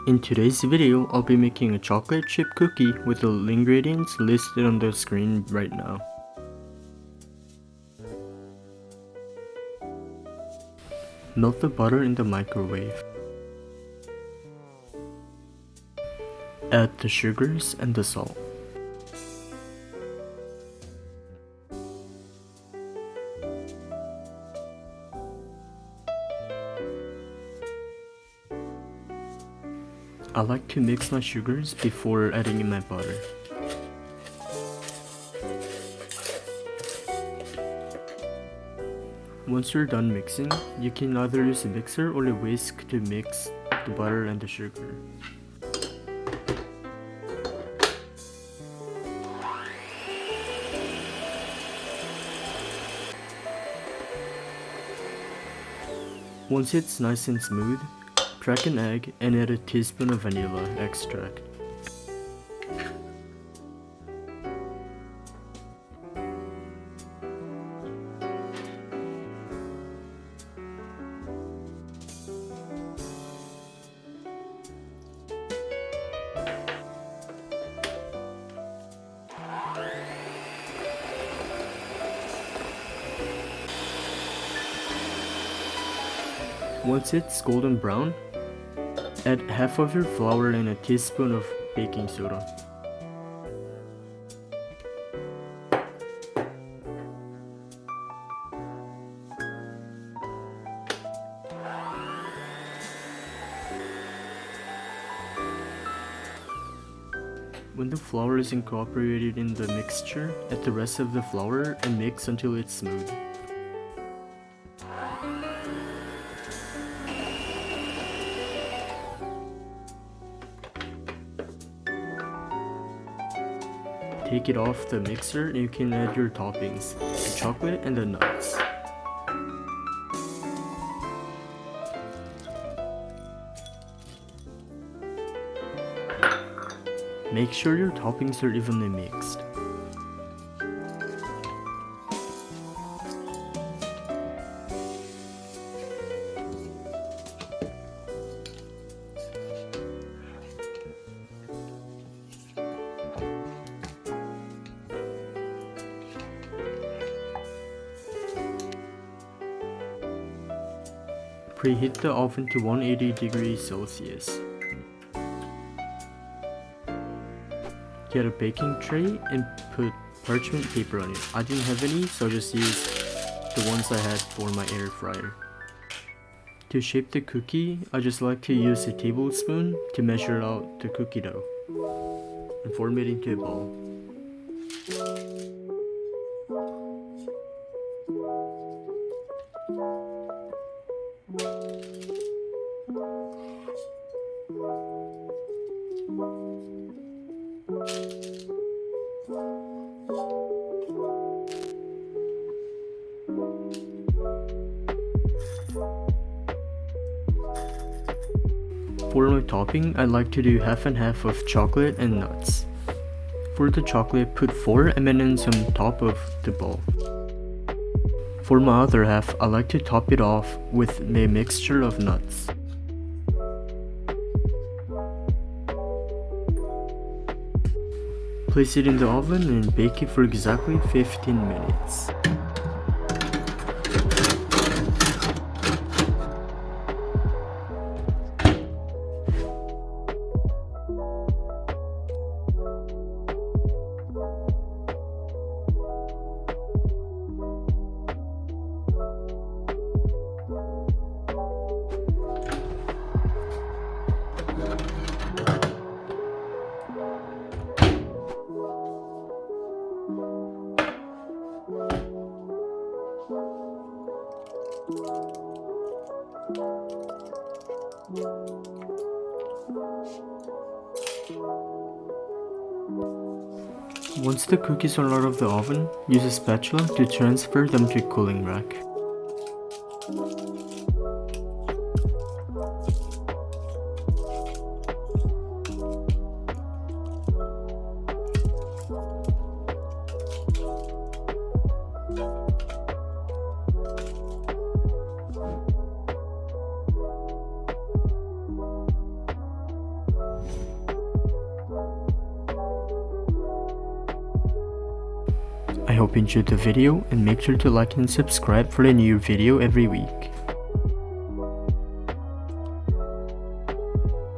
In today's video, I'll be making a chocolate chip cookie with the ingredients listed on the screen right now. Melt the butter in the microwave. Add the sugars and the salt. I like to mix my sugars before adding in my butter. Once you're done mixing, you can either use a mixer or a whisk to mix the butter and the sugar. Once it's nice and smooth, crack an egg and add a teaspoon of vanilla extract. Once it's golden brown, add half of your flour and a teaspoon of baking soda. When the flour is incorporated in the mixture, add the rest of the flour and mix until it's smooth. Take it off the mixer and you can add your toppings, the chocolate and the nuts. Make sure your toppings are evenly mixed. Preheat the oven to 180 degrees Celsius. Get a baking tray and put parchment paper on it. I didn't have any, so I just used the ones I had for my air fryer. To shape the cookie, I just like to use a tablespoon to measure out the cookie dough and form it into a ball. For my topping, I like to do half and half of chocolate and nuts. For the chocolate, put 4 M&Ms on top of the ball. For my other half, I like to top it off with a mixture of nuts. Place it in the oven and bake it for exactly 15 minutes. Once the cookies are out of the oven, use a spatula to transfer them to a cooling rack. I hope you enjoyed the video and make sure to like and subscribe for a new video every week.